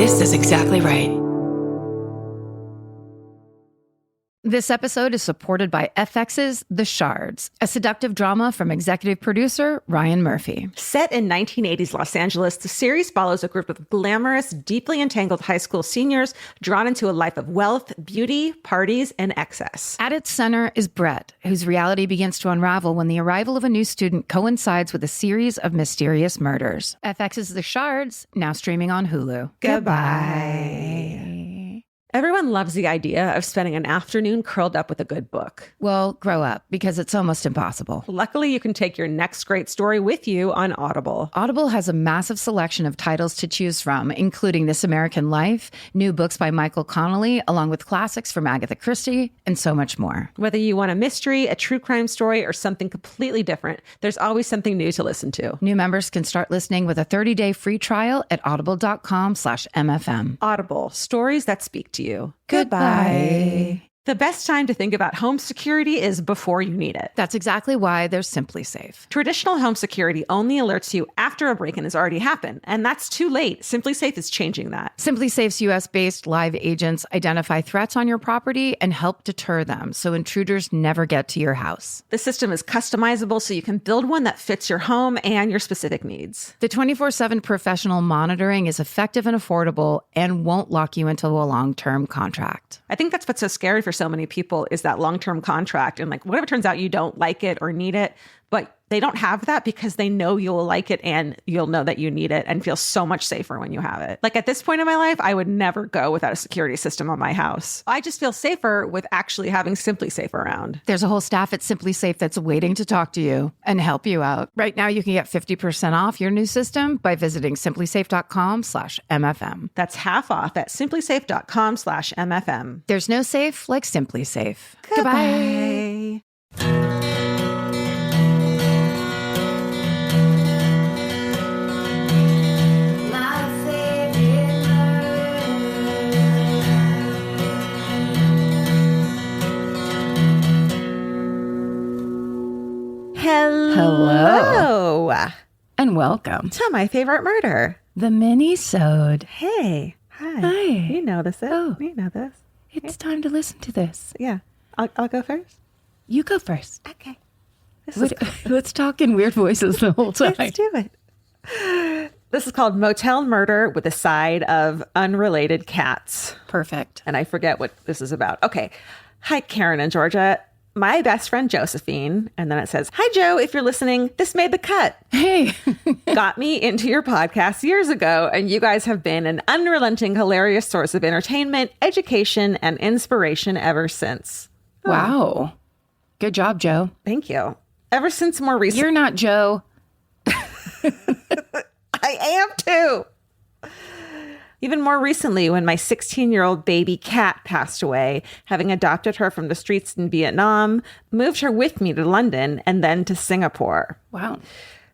This is exactly right. This episode is supported by FX's The Shards, a seductive drama from executive producer Ryan Murphy. Set in 1980s Los Angeles, the series follows a group of glamorous, deeply entangled high school seniors drawn into a life of wealth, beauty, parties, and excess. At its center is Brett, whose reality begins to unravel when the arrival of a new student coincides with a series of mysterious murders. FX's The Shards, now streaming on Hulu. Goodbye. Everyone loves the idea of spending an afternoon curled up with a good book. Well, grow up, because it's almost impossible. Luckily, you can take your next great story with you on Audible. Audible has a massive selection of titles to choose from, including This American Life, new books by Michael Connelly, along with classics from Agatha Christie, and so much more. Whether you want a mystery, a true crime story, or something completely different, there's always something new to listen to. New members can start listening with a 30-day free trial at audible.com/MFM. Audible, stories that speak to you. Goodbye. The best time to think about home security is before you need it. That's exactly why there's Simply Safe. Traditional home security only alerts you after a break-in has already happened, and that's too late. Simply Safe is changing that. Simply Safe's US-based live agents identify threats on your property and help deter them so intruders never get to your house. The system is customizable so you can build one that fits your home and your specific needs. The 24/7 professional monitoring is effective and affordable and won't lock you into a long-term contract. I think that's what's so scary for so many people is that long-term contract. And like, what if it turns out you don't like it or need it, but they don't have that because they know you'll like it and you'll know that you need it and feel so much safer when you have it. Like at this point in my life, I would never go without a security system on my house. I just feel safer with actually having Simply Safe around. There's a whole staff at Simply Safe that's waiting to talk to you and help you out. Right now, you can get 50% off your new system by visiting simplysafe.com/MFM. That's half off at simplysafe.com/MFM. There's no safe like Simply Safe. Goodbye. Hello. And welcome to my favorite murder. The Minisode. Hey. Hi. Hi. You know this. Oh. You know this. It's time to listen to this. Yeah. I'll go first. You go first. Okay. Let's talk in weird voices the whole time. Let's do it. This is called Motel Murder with a side of unrelated cats. Perfect. And I forget what this is about. Okay. Hi, Karen and Georgia. My best friend, Josephine. And then it says, hi, Joe. If you're listening, this made the cut. Hey. Got me into your podcast years ago, and you guys have been an unrelenting, hilarious source of entertainment, education, and inspiration ever since. Wow. Good job, Joe. Thank you. Ever since more recent. You're not Joe. I am too. Even more recently, when my 16-year-old baby cat passed away, having adopted her from the streets in Vietnam, moved her with me to London and then to Singapore. Wow.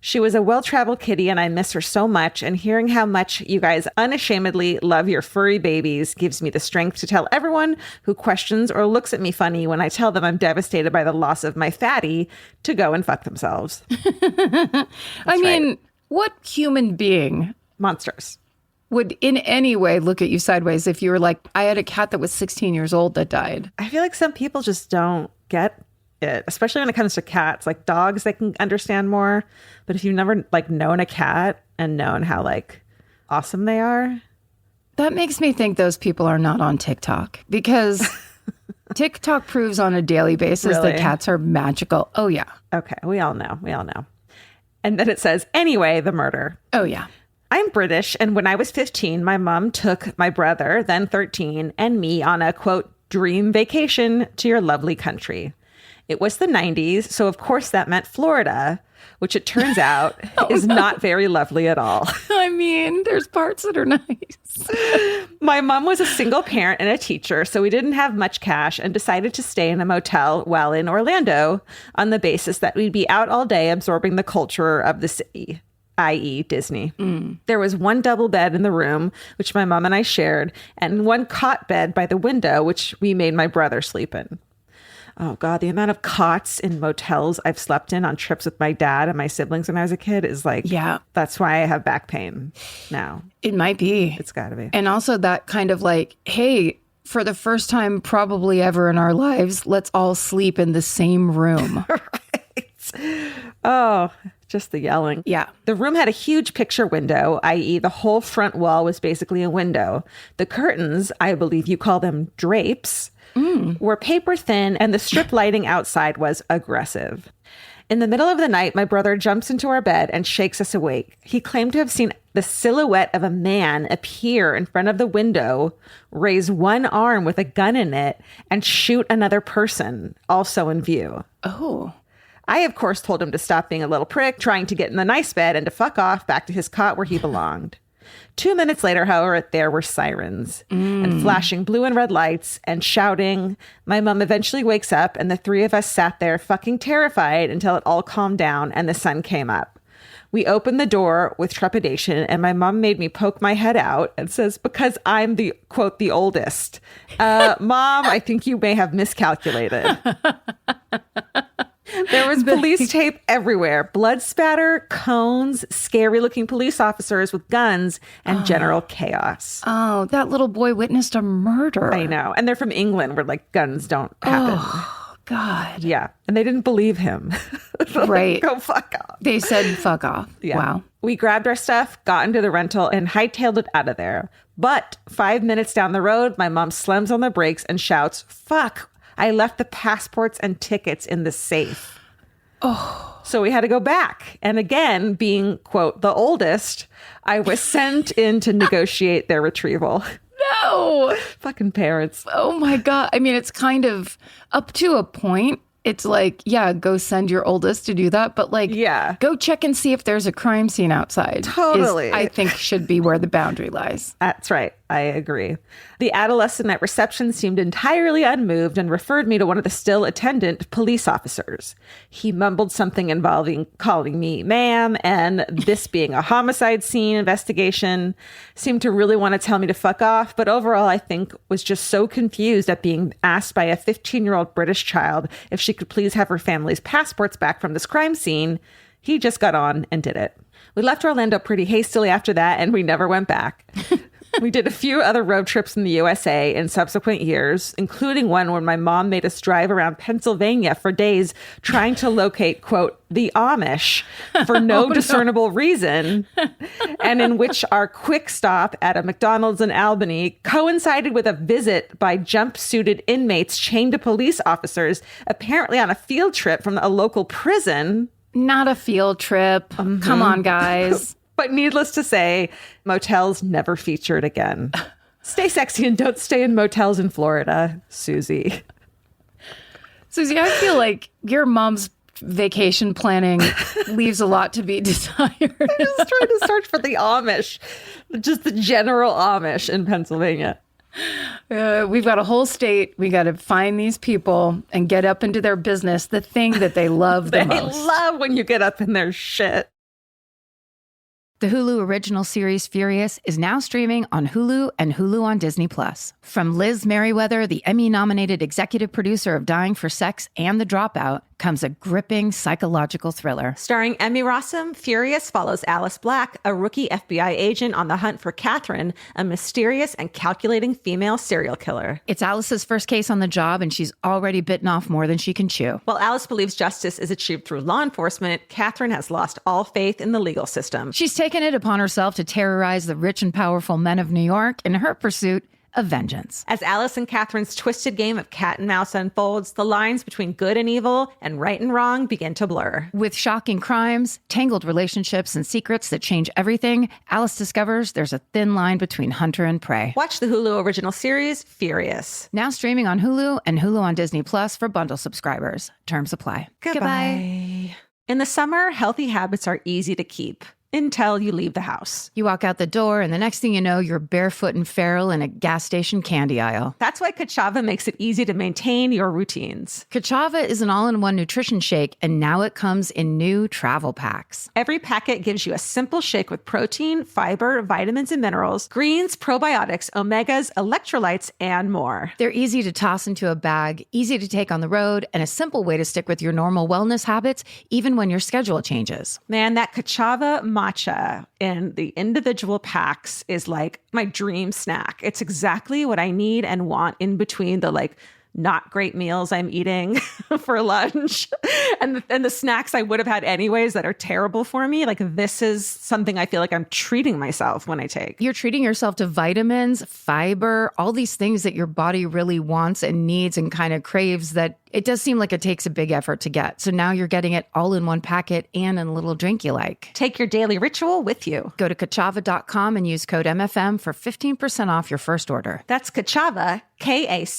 She was a well-traveled kitty, and I miss her so much. And hearing how much you guys unashamedly love your furry babies gives me the strength to tell everyone who questions or looks at me funny when I tell them I'm devastated by the loss of my fatty to go and fuck themselves. I mean, what human being monsters would in any way look at you sideways if you were like, I had a cat that was 16 years old that died? I feel like some people just don't get it, especially when it comes to cats. Like dogs, they can understand more. But if you've never like known a cat and known how like awesome they are. That makes me think those people are not on TikTok, because TikTok proves on a daily basis that cats are magical. Oh, yeah. Okay. We all know. And then it says, anyway, the murder. Oh, yeah. I'm British, and when I was 15, my mom took my brother, then 13, and me on a, quote, dream vacation to your lovely country. It was the 90s, so of course that meant Florida, which it turns out is not very lovely at all. I mean, there's parts that are nice. My mom was a single parent and a teacher, so we didn't have much cash and decided to stay in a motel while in Orlando on the basis that we'd be out all day absorbing the culture of the city, i.e. Disney. There was one double bed in the room, which my mom and I shared, and one cot bed by the window, which we made my brother sleep in. Oh God, the amount of cots in motels I've slept in on trips with my dad and my siblings when I was a kid is like, Yeah. That's why I have back pain now. It might be. It's gotta be. And also that kind of like, hey, for the first time probably ever in our lives, let's all sleep in the same room. Right. Oh, just the yelling. Yeah. The room had a huge picture window, i.e. the whole front wall was basically a window. The curtains, I believe you call them drapes, were paper thin, and the strip lighting outside was aggressive. In the middle of the night, my brother jumps into our bed and shakes us awake. He claimed to have seen the silhouette of a man appear in front of the window, raise one arm with a gun in it, and shoot another person, also in view. Oh. I, of course, told him to stop being a little prick, trying to get in the nice bed, and to fuck off back to his cot where he belonged. 2 minutes later, however, there were sirens and flashing blue and red lights and shouting. My mom eventually wakes up, and the three of us sat there fucking terrified until it all calmed down and the sun came up. We opened the door with trepidation, and my mom made me poke my head out and says, because I'm the, quote, the oldest. Mom, I think you may have miscalculated. There was police tape everywhere. Blood spatter, cones, scary-looking police officers with guns, and general chaos. Oh, that little boy witnessed a murder. I know. And they're from England where, like, guns don't happen. Oh, God. Yeah. And they didn't believe him. Right. Go fuck off. They said fuck off. Yeah. Wow. We grabbed our stuff, got into the rental, and hightailed it out of there. But 5 minutes down the road, my mom slams on the brakes and shouts, fuck, I left the passports and tickets in the safe. Oh. So we had to go back. And again, being, quote, the oldest, I was sent in to negotiate their retrieval. No. Fucking parents. Oh, my God. I mean, it's kind of up to a point. It's like, yeah, go send your oldest to do that. But like, yeah, go check and see if there's a crime scene outside. Totally. I think should be where the boundary lies. That's right. I agree. The adolescent at reception seemed entirely unmoved and referred me to one of the still attendant police officers. He mumbled something involving calling me ma'am and this being a homicide scene investigation. Seemed to really want to tell me to fuck off, but overall I think was just so confused at being asked by a 15-year-old British child if she could please have her family's passports back from this crime scene. He just got on and did it. We left Orlando pretty hastily after that, and we never went back. We did a few other road trips in the USA in subsequent years, including one where my mom made us drive around Pennsylvania for days trying to locate, quote, the Amish for no discernible reason, and in which our quick stop at a McDonald's in Albany coincided with a visit by jumpsuited inmates chained to police officers, apparently on a field trip from a local prison. Not a field trip. Come on, guys. But needless to say, motels never featured again. Stay sexy and don't stay in motels in Florida, Susie. Susie, I feel like your mom's vacation planning leaves a lot to be desired. I'm just trying to search for the Amish, just the general Amish in Pennsylvania. We've got a whole state. We got to find these people and get up into their business, the thing that they love the most. They love when you get up in their shit. The Hulu original series Furious is now streaming on Hulu and Hulu on Disney+. From Liz Merriweather, the Emmy-nominated executive producer of Dying for Sex and The Dropout, comes a gripping psychological thriller. Starring Emmy Rossum, Furious follows Alice Black, a rookie FBI agent on the hunt for Catherine, a mysterious and calculating female serial killer. It's Alice's first case on the job, and she's already bitten off more than she can chew. While Alice believes justice is achieved through law enforcement, Catherine has lost all faith in the legal system. She's taken it upon herself to terrorize the rich and powerful men of New York in her pursuit of vengeance. As Alice and Catherine's twisted game of cat and mouse unfolds, the lines between good and evil and right and wrong begin to blur. With shocking crimes, tangled relationships, and secrets that change everything, Alice discovers there's a thin line between hunter and prey. Watch the Hulu original series, Furious. Now streaming on Hulu and Hulu on Disney Plus for bundle subscribers. Terms apply. Goodbye. In the summer, healthy habits are easy to keep. until you leave the house. You walk out the door, and the next thing you know, you're barefoot and feral in a gas station candy aisle. That's why Kachava makes it easy to maintain your routines. Kachava is an all-in-one nutrition shake, and now it comes in new travel packs. Every packet gives you a simple shake with protein, fiber, vitamins and minerals, greens, probiotics, omegas, electrolytes, and more. They're easy to toss into a bag, easy to take on the road, and a simple way to stick with your normal wellness habits, even when your schedule changes. Man, that Kachava matcha in the individual packs is like my dream snack. It's exactly what I need and want in between the not great meals I'm eating for lunch and the snacks I would have had anyways that are terrible for me. This is something I feel like I'm treating myself when I take. You're treating yourself to vitamins, fiber, all these things that your body really wants and needs and kind of craves that it does seem like it takes a big effort to get. So now you're getting it all in one packet and in a little drink you like. Take your daily ritual with you. Go to Kachava.com and use code MFM for 15% off your first order. That's Kachava, KACHAVA.com,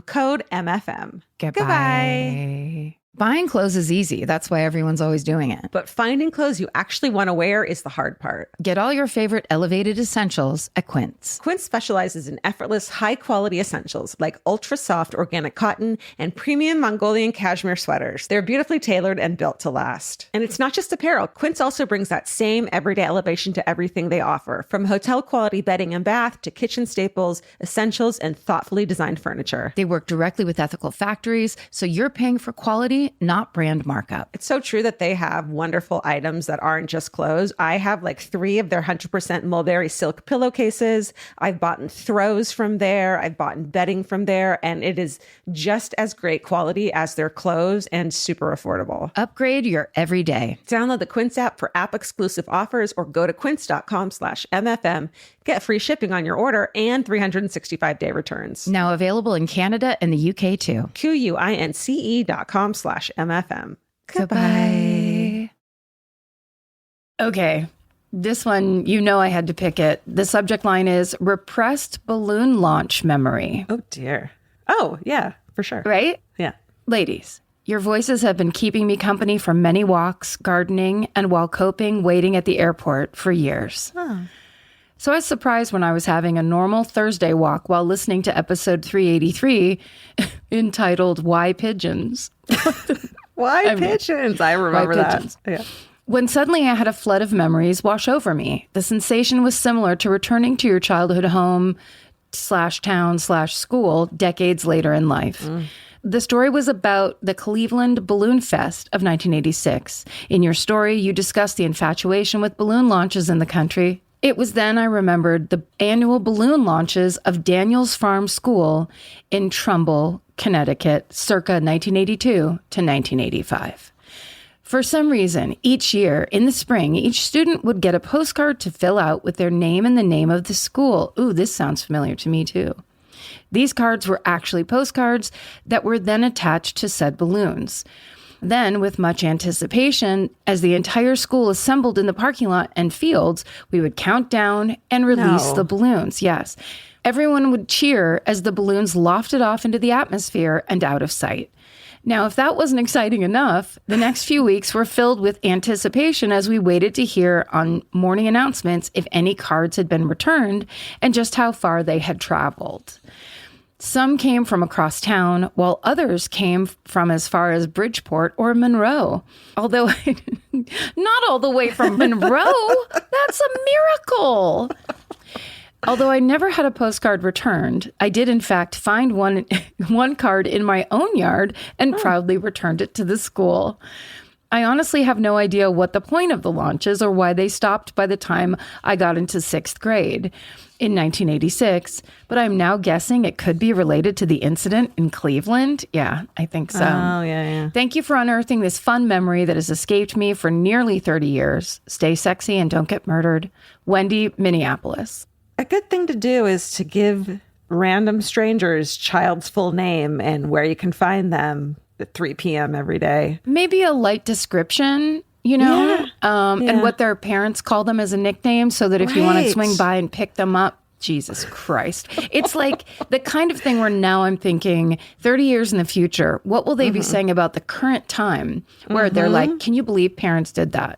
code MFM. Goodbye. Buying clothes is easy. That's why everyone's always doing it. But finding clothes you actually want to wear is the hard part. Get all your favorite elevated essentials at Quince. Quince specializes in effortless, high-quality essentials like ultra-soft organic cotton and premium Mongolian cashmere sweaters. They're beautifully tailored and built to last. And it's not just apparel. Quince also brings that same everyday elevation to everything they offer, from hotel-quality bedding and bath to kitchen staples, essentials, and thoughtfully designed furniture. They work directly with ethical factories, so you're paying for quality, not brand markup. It's so true that they have wonderful items that aren't just clothes. I have 3 of their 100% mulberry silk pillowcases. I've bought throws from there. I've bought bedding from there. And it is just as great quality as their clothes and super affordable. Upgrade your everyday. Download the Quince app for app-exclusive offers or go to quince.com/MFM. Get free shipping on your order and 365-day returns. Now available in Canada and the UK too. QUINCE.com/MFM. Goodbye. Okay. This one, I had to pick it. The subject line is repressed balloon launch memory. Oh, dear. Oh, yeah, for sure. Right? Yeah. Ladies, your voices have been keeping me company from many walks, gardening, and while coping, waiting at the airport for years. Oh. So I was surprised when I was having a normal Thursday walk while listening to episode 383 entitled Why Pigeons? Why pigeons? I remember that. Pigeons. Yeah. When suddenly I had a flood of memories wash over me. The sensation was similar to returning to your childhood home /town/school decades later in life. The story was about the Cleveland Balloon Fest of 1986. In your story, you discussed the infatuation with balloon launches in the country. It was then I remembered the annual balloon launches of Daniels Farm School in Trumbull, Connecticut, circa 1982 to 1985. For some reason, each year in the spring, each student would get a postcard to fill out with their name and the name of the school. Ooh, this sounds familiar to me too. These cards were actually postcards that were then attached to said balloons. Then, with much anticipation, as the entire school assembled in the parking lot and fields, we would count down and release the balloons. Yes. Everyone would cheer as the balloons lofted off into the atmosphere and out of sight. Now, if that wasn't exciting enough, the next few weeks were filled with anticipation as we waited to hear on morning announcements if any cards had been returned and just how far they had traveled. Some came from across town, while others came from as far as Bridgeport or Monroe. Although not all the way from Monroe. That's a miracle. Although I never had a postcard returned, I did in fact find one card in my own yard and proudly returned it to the school. I honestly have no idea what the point of the launches or why they stopped by the time I got into 6th grade in 1986, but I'm now guessing it could be related to the incident in Cleveland. Yeah, I think so. Oh, yeah. Thank you for unearthing this fun memory that has escaped me for nearly 30 years. Stay sexy and don't get murdered. Wendy, Minneapolis. A good thing to do is to give random strangers child's full name and where you can find them at 3 p.m. every day. Maybe a light description, and what their parents call them as a nickname so that if you want to swing by and pick them up, Jesus Christ. It's like the kind of thing where now I'm thinking 30 years in the future, what will they be saying about the current time where they're like, can you believe parents did that?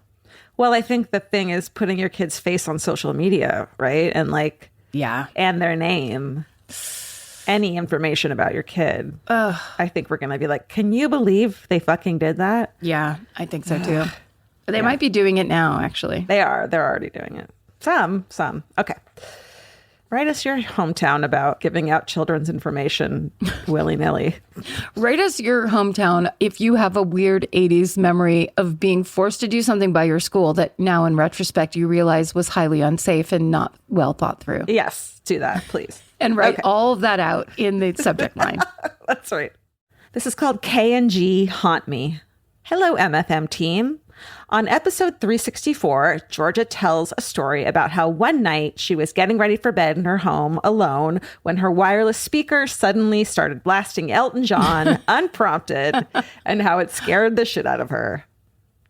Well, I think the thing is putting your kid's face on social media, right? And like, Yeah. and their name, any information about your kid. I think we're going to be like, can you believe they fucking did that? Yeah, I think so too. They might be doing it now, actually. They are. They're already doing it. Some. Okay. Write us your hometown about giving out children's information willy-nilly. Write us your hometown if you have a weird 80s memory of being forced to do something by your school that now in retrospect you realize was highly unsafe and not well thought through. Yes, do that, please. And write all of that out in the subject line. That's right. This is called K&G Haunt Me. Hello, MFM team. On episode 364, Georgia tells a story about how one night she was getting ready for bed in her home alone when her wireless speaker suddenly started blasting Elton John unprompted and how it scared the shit out of her.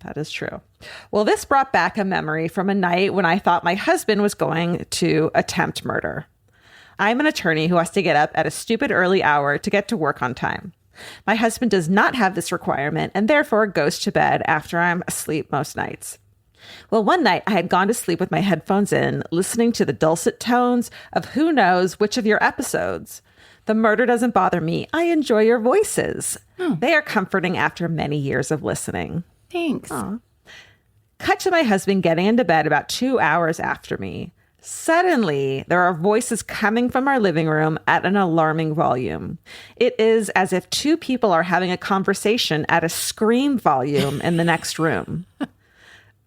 That is true. Well, this brought back a memory from a night when I thought my husband was going to attempt murder. I'm an attorney who has to get up at a stupid early hour to get to work on time. My husband does not have this requirement and therefore goes to bed after I'm asleep most nights. Well, one night I had gone to sleep with my headphones in, listening to the dulcet tones of who knows which of your episodes. The murder doesn't bother me. I enjoy your voices. They are comforting after many years of listening. Thanks. Aww. Cut to my husband getting into bed about 2 hours after me. Suddenly, there are voices coming from our living room at an alarming volume. It is as if two people are having a conversation at a scream volume in the next room.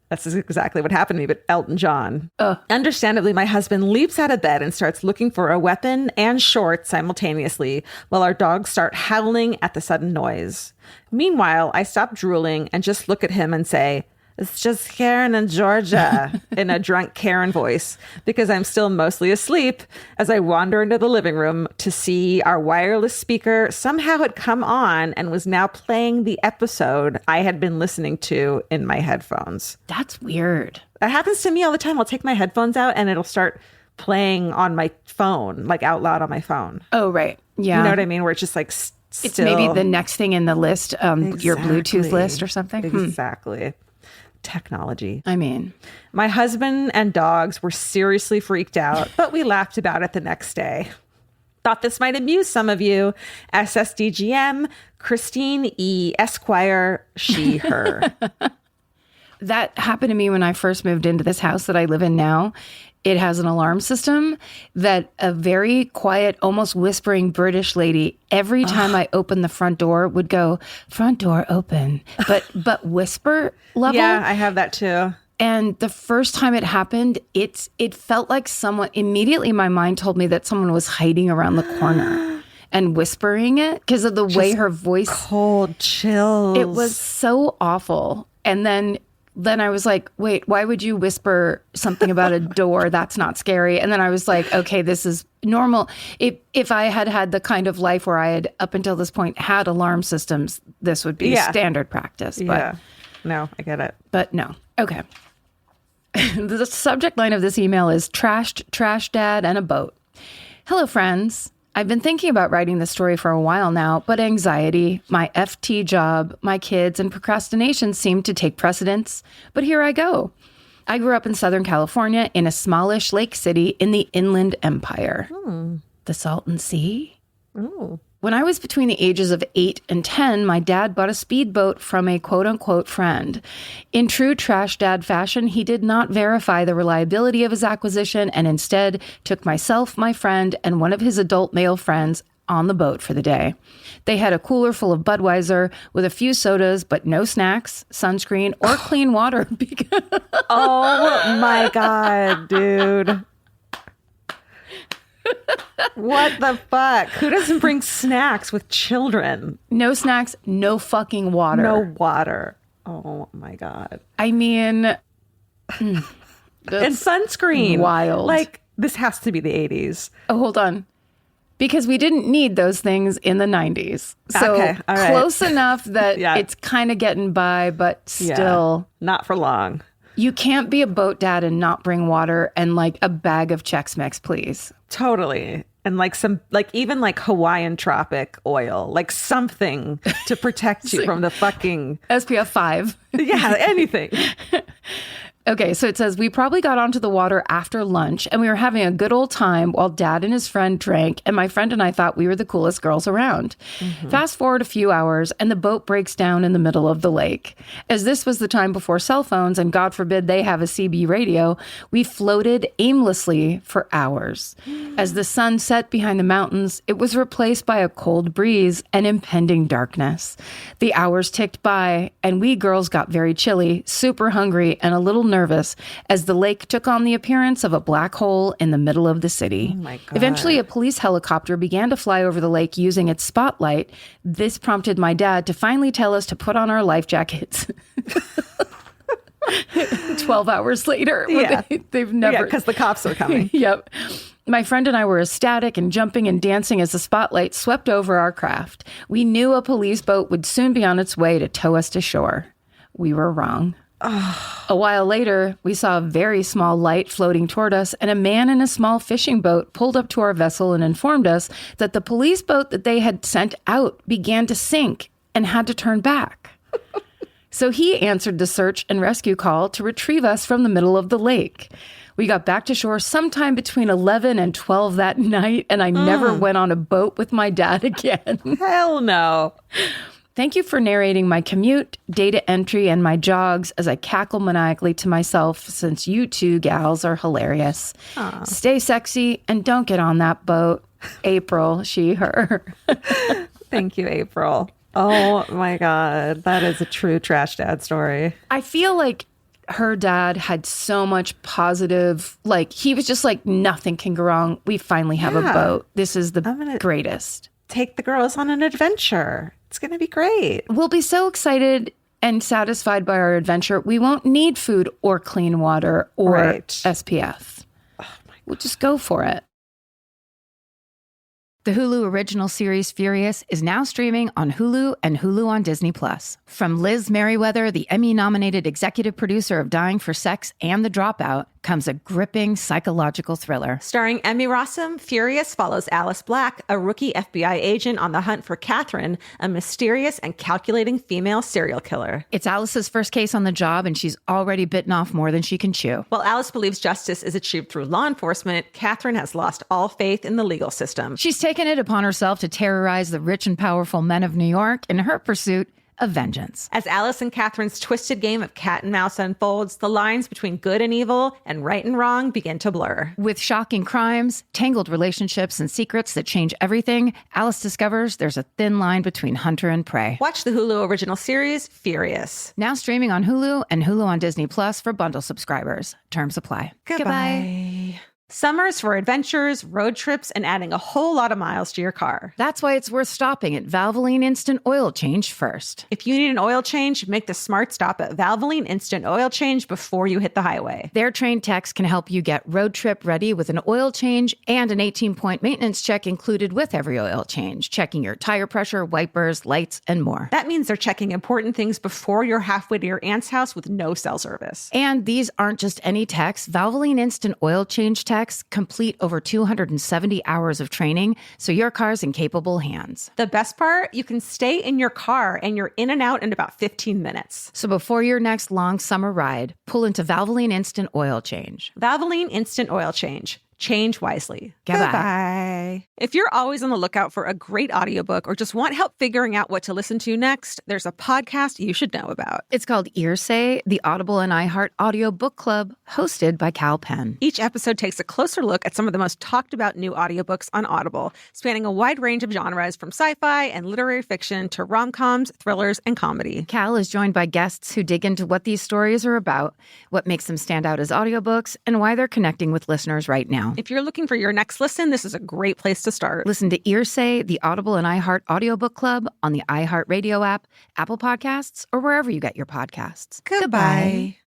That's exactly what happened to me, but Elton John. Understandably, my husband leaps out of bed and starts looking for a weapon and shorts simultaneously, while our dogs start howling at the sudden noise. Meanwhile, I stop drooling and just look at him and say, "It's just Karen and Georgia," in a drunk Karen voice, because I'm still mostly asleep as I wander into the living room to see our wireless speaker somehow had come on and was now playing the episode I had been listening to in my headphones. That's weird. That happens to me all the time. I'll take my headphones out and it'll start playing on my phone, like out loud on my phone. Oh, right. Yeah. You know what I mean? Where it's just like still. It's maybe the next thing in the list, your Bluetooth list or something. Exactly. Technology. I mean, my husband and dogs were seriously freaked out, but we laughed about it the next day. Thought this might amuse some of you. SSDGM, Christine E. Esquire, she, her. That happened to me when I first moved into this house that I live in now. It has an alarm system that a very quiet, almost whispering British lady, every time I opened the front door, would go, "Front door open," but whisper level. Yeah, I have that too. And the first time it happened, it felt like someone, immediately my mind told me that someone was hiding around the corner and whispering it because of the way her voice. Cold chills. It was so awful. And then I was like, wait, why would you whisper something about a door? That's not scary. And then I was like, okay, this is normal. If I had had the kind of life where I had up until this point had alarm systems, this would be standard practice. But no, I get it. But no. Okay. The subject line of this email is trashed, trash dad, and a boat. Hello, friends. I've been thinking about writing this story for a while now, but anxiety, my FT job, my kids, and procrastination seem to take precedence. But here I go. I grew up in Southern California in a smallish lake city in the Inland Empire. The Salton Sea? Ooh. When I was between the ages of 8 and 10, my dad bought a speedboat from a quote-unquote friend. In true trash dad fashion, he did not verify the reliability of his acquisition and instead took myself, my friend, and one of his adult male friends on the boat for the day. They had a cooler full of Budweiser with a few sodas, but no snacks, sunscreen, or clean water. Oh my God, dude. What the fuck? Who doesn't bring snacks with children? No snacks, no fucking water. No water. Oh my God. I mean, and sunscreen. Wild. Like, this has to be the 80s. Oh, hold on. Because we didn't need those things in the 90s. So okay, all right. Close enough that it's kind of getting by, but still. Not for long. You can't be a boat dad and not bring water and like a bag of Chex Mix, please. Totally. And like some, like even like Hawaiian tropic oil, like something to protect you from the fucking SPF 5. Yeah, anything. Okay, so it says, we probably got onto the water after lunch and we were having a good old time while Dad and his friend drank, and my friend and I thought we were the coolest girls around. Fast forward a few hours and the boat breaks down in the middle of the lake. As this was the time before cell phones, and God forbid they have a CB radio, we floated aimlessly for hours. As the sun set behind the mountains, it was replaced by a cold breeze and impending darkness. The hours ticked by and we girls got very chilly, super hungry, and a little nervous as the lake took on the appearance of a black hole in the middle of the city. Oh my God. Eventually, a police helicopter began to fly over the lake using its spotlight. This prompted my dad to finally tell us to put on our life jackets. 12 hours later. Yeah. They've never... because the cops are coming. Yep. My friend and I were ecstatic and jumping and dancing as the spotlight swept over our craft. We knew a police boat would soon be on its way to tow us to shore. We were wrong. A while later, we saw a very small light floating toward us, and a man in a small fishing boat pulled up to our vessel and informed us that the police boat that they had sent out began to sink and had to turn back. So he answered the search and rescue call to retrieve us from the middle of the lake. We got back to shore sometime between 11 and 12 that night, and I never went on a boat with my dad again. Hell no. Thank you for narrating my commute, data entry, and my jogs as I cackle maniacally to myself, since you two gals are hilarious. Stay sexy and don't get on that boat. April, she, her. Thank you, April. Oh my God. That is a true trash dad story. I feel like her dad had so much positive, like he was just like, nothing can go wrong. We finally have a boat. This is the greatest. Take the girls on an adventure. It's going to be great. We'll be so excited and satisfied by our adventure. We won't need food or clean water or SPF. We'll just go for it. The Hulu original series Furious is now streaming on Hulu and Hulu on Disney+. From Liz Merriweather, the Emmy-nominated executive producer of Dying for Sex and The Dropout, comes a gripping psychological thriller. Starring Emmy Rossum, Furious follows Alice Black, a rookie FBI agent on the hunt for Catherine, a mysterious and calculating female serial killer. It's Alice's first case on the job, and she's already bitten off more than she can chew. While Alice believes justice is achieved through law enforcement, Catherine has lost all faith in the legal system. She's taken it upon herself to terrorize the rich and powerful men of New York in her pursuit of vengeance. As Alice and Catherine's twisted game of cat and mouse unfolds, the lines between good and evil and right and wrong begin to blur. With shocking crimes, tangled relationships, and secrets that change everything, Alice discovers there's a thin line between hunter and prey. Watch the Hulu original series, Furious. Now streaming on Hulu and Hulu on Disney Plus for bundle subscribers. Terms apply. Goodbye. Summers for adventures, road trips, and adding a whole lot of miles to your car. That's why it's worth stopping at Valvoline Instant Oil Change first. If you need an oil change, make the smart stop at Valvoline Instant Oil Change before you hit the highway. Their trained techs can help you get road trip ready with an oil change and an 18-point maintenance check included with every oil change, checking your tire pressure, wipers, lights, and more. That means they're checking important things before you're halfway to your aunt's house with no cell service. And these aren't just any techs. Valvoline Instant Oil Change techs complete over 270 hours of training, so your car's in capable hands. The best part, you can stay in your car and you're in and out in about 15 minutes. So before your next long summer ride, pull into Valvoline Instant Oil Change. Valvoline Instant Oil Change. Change wisely. Goodbye. If you're always on the lookout for a great audiobook or just want help figuring out what to listen to next, there's a podcast you should know about. It's called Earsay, the Audible and iHeart Audio Book Club, hosted by Cal Penn. Each episode takes a closer look at some of the most talked about new audiobooks on Audible, spanning a wide range of genres from sci-fi and literary fiction to rom-coms, thrillers, and comedy. Cal is joined by guests who dig into what these stories are about, what makes them stand out as audiobooks, and why they're connecting with listeners right now. If you're looking for your next listen, this is a great place to start. Listen to Earsay, the Audible and iHeart Audiobook Club on the iHeartRadio app, Apple Podcasts, or wherever you get your podcasts. Goodbye.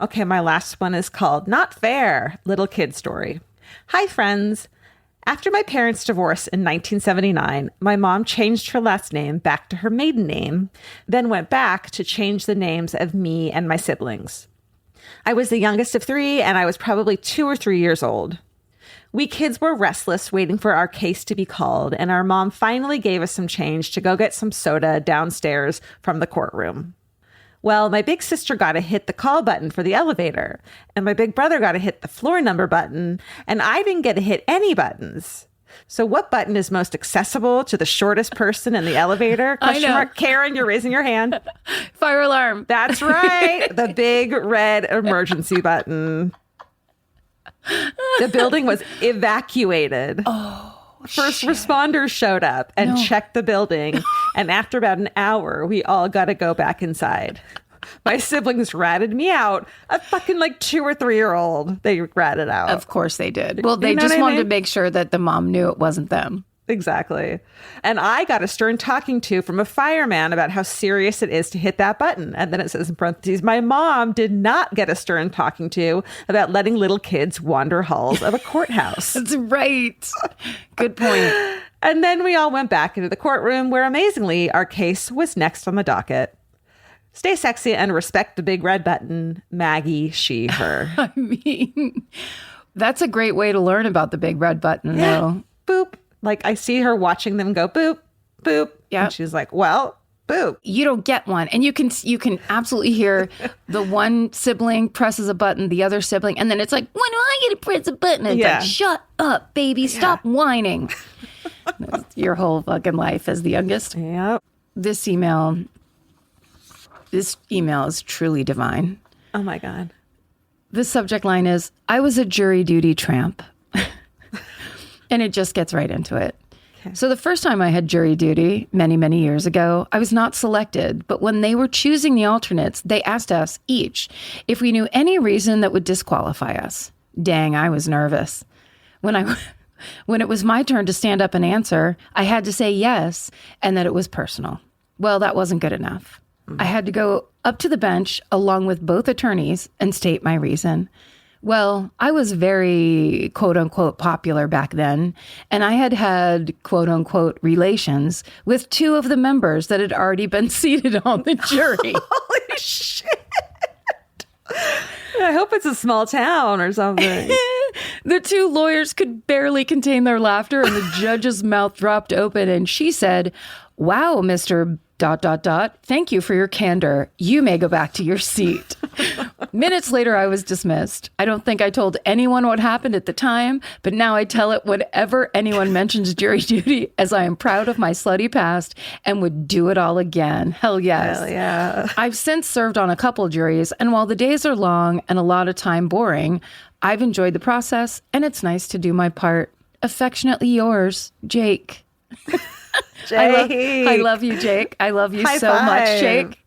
Okay, my last one is called Not Fair, Little Kid Story. Hi, friends. After my parents' divorce in 1979, my mom changed her last name back to her maiden name, then went back to change the names of me and my siblings. I was the youngest of three, and I was probably 2 or 3 years old. We kids were restless, waiting for our case to be called, and our mom finally gave us some change to go get some soda downstairs from the courtroom. Well, my big sister got to hit the call button for the elevator, and my big brother got to hit the floor number button, and I didn't get to hit any buttons. So what button is most accessible to the shortest person in the elevator? Question mark. Karen, you're raising your hand. Fire alarm. That's right. The big red emergency button. The building was evacuated. First responders showed up and checked the building. And after about an hour, we all got to go back inside. My siblings ratted me out. A fucking 2 or 3 year old. They ratted out. Of course they did. Well, they just wanted to make sure that the mom knew it wasn't them. Exactly. And I got a stern talking to from a fireman about how serious it is to hit that button. And then it says in parentheses, my mom did not get a stern talking to about letting little kids wander halls of a courthouse. That's right. Good point. And then we all went back into the courtroom where amazingly our case was next on the docket. Stay sexy and respect the big red button. Maggie, she, her. I mean, that's a great way to learn about the big red button, though. Boop. I see her watching them go boop, boop. Yeah. And she's like, well, boop. You don't get one. And you can absolutely hear the one sibling presses a button, the other sibling, and then it's like, when do I get to press a button? And it's like, shut up, baby. Stop whining. Your whole fucking life as the youngest. Yep. This email is truly divine. Oh, my God. The subject line is, I was a jury duty tramp. And it just gets right into it. Okay. So the first time I had jury duty, many, many years ago, I was not selected. But when they were choosing the alternates, they asked us each if we knew any reason that would disqualify us. Dang, I was nervous. When it was my turn to stand up and answer, I had to say yes, and that it was personal. Well, that wasn't good enough. I had to go up to the bench along with both attorneys and state my reason. Well, I was very, quote unquote, popular back then, and I had, quote unquote, relations with 2 of the members that had already been seated on the jury. Holy shit. I hope it's a small town or something. The 2 lawyers could barely contain their laughter, and the judge's mouth dropped open, and she said, wow, Mr. ... Thank you for your candor. You may go back to your seat. Minutes later, I was dismissed. I don't think I told anyone what happened at the time, but now I tell it whenever anyone mentions jury duty, as I am proud of my slutty past and would do it all again. Hell yes. Hell yeah. I've since served on a couple juries, and while the days are long and a lot of time boring, I've enjoyed the process, and it's nice to do my part. Affectionately yours, Jake. Jake. I love you, Jake. I love you so much, Jake.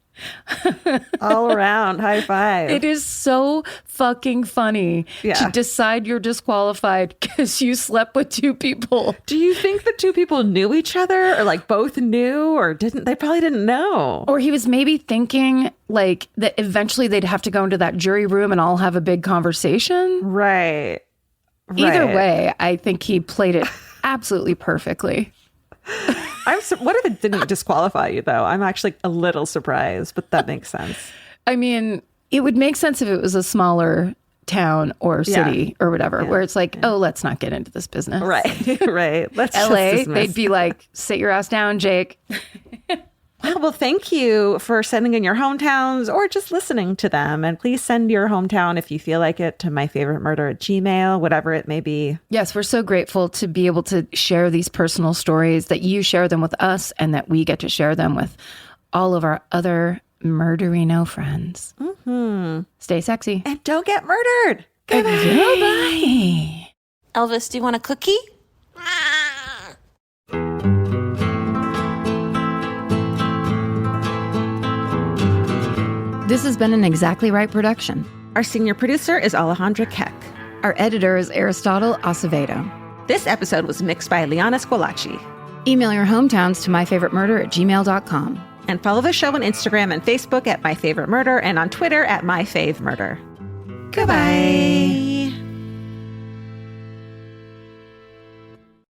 All around, high five. It is so fucking funny to decide you're disqualified because you slept with 2 people. Do you think the 2 people knew each other, or both knew, or didn't? They probably didn't know. Or he was maybe thinking that eventually they'd have to go into that jury room and all have a big conversation. Right. Either way, I think he played it absolutely perfectly. What if it didn't disqualify you, though? I'm actually a little surprised, but that makes sense. I mean, it would make sense if it was a smaller town or city or whatever, where it's oh, let's not get into this business. Right, right. Let's LA, they'd be like, sit your ass down, Jake. Well, thank you for sending in your hometowns or just listening to them. And please send your hometown, if you feel like it, to myfavoriteMurder@gmail.com, whatever it may be. Yes, we're so grateful to be able to share these personal stories, that you share them with us and that we get to share them with all of our other murderino friends. Mm-hmm. Stay sexy. And don't get murdered. Goodbye. Elvis, do you want a cookie? This has been an Exactly Right production. Our senior producer is Alejandra Keck. Our editor is Aristotle Acevedo. This episode was mixed by Liana Scolacci. Email your hometowns to myfavoriteMurder@gmail.com. And follow the show on Instagram and Facebook at MyFavoriteMurder and on Twitter at MyFaveMurder. Goodbye.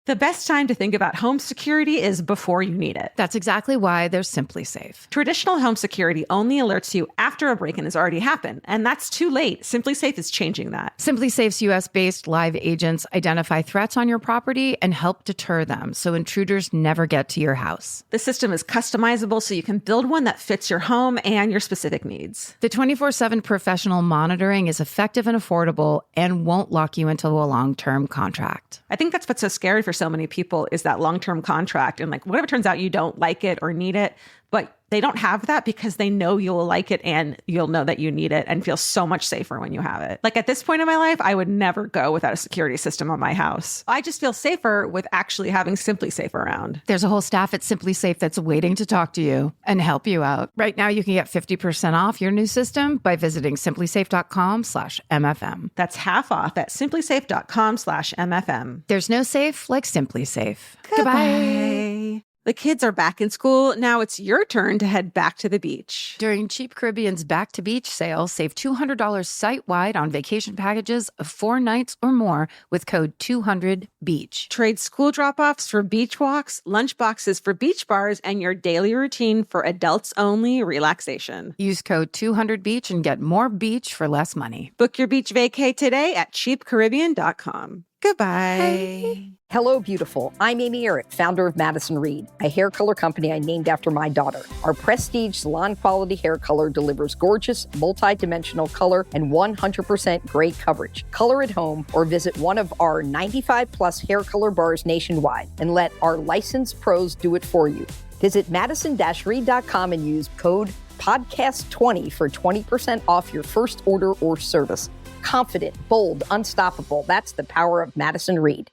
The best time to think about home security is before you need it. That's exactly why there's Simply Safe. Traditional home security only alerts you after a break-in has already happened, and that's too late. Simply Safe is changing that. Simply Safe's US-based live agents identify threats on your property and help deter them so intruders never get to your house. The system is customizable so you can build one that fits your home and your specific needs. The 24/7 professional monitoring is effective and affordable and won't lock you into a long-term contract. I think that's what's so scary for so many people is that long-term contract. And like, what if it turns out you don't like it or need it, but they don't have that because they know you'll like it and you'll know that you need it and feel so much safer when you have it. Like at this point in my life, I would never go without a security system on my house. I just feel safer with actually having Simply Safe around. There's a whole staff at Simply Safe that's waiting to talk to you and help you out. Right now, you can get 50% off your new system by visiting simplysafe.com/MFM. That's half off at simplysafe.com/MFM. There's no safe like Simply Safe. Goodbye. The kids are back in school. Now it's your turn to head back to the beach. During Cheap Caribbean's Back to Beach sale, save $200 site-wide on vacation packages of 4 nights or more with code 200BEACH. Trade school drop-offs for beach walks, lunch boxes for beach bars, and your daily routine for adults-only relaxation. Use code 200BEACH and get more beach for less money. Book your beach vacay today at cheapcaribbean.com. Goodbye. Hey. Hello, beautiful. I'm Amy Eric, founder of Madison Reed, a hair color company I named after my daughter. Our prestige salon quality hair color delivers gorgeous, multi-dimensional color and 100% gray coverage. Color at home or visit one of our 95 plus hair color bars nationwide and let our licensed pros do it for you. Visit madison-reed.com and use code podcast20 for 20% off your first order or service. Confident, bold, unstoppable. That's the power of Madison Reed.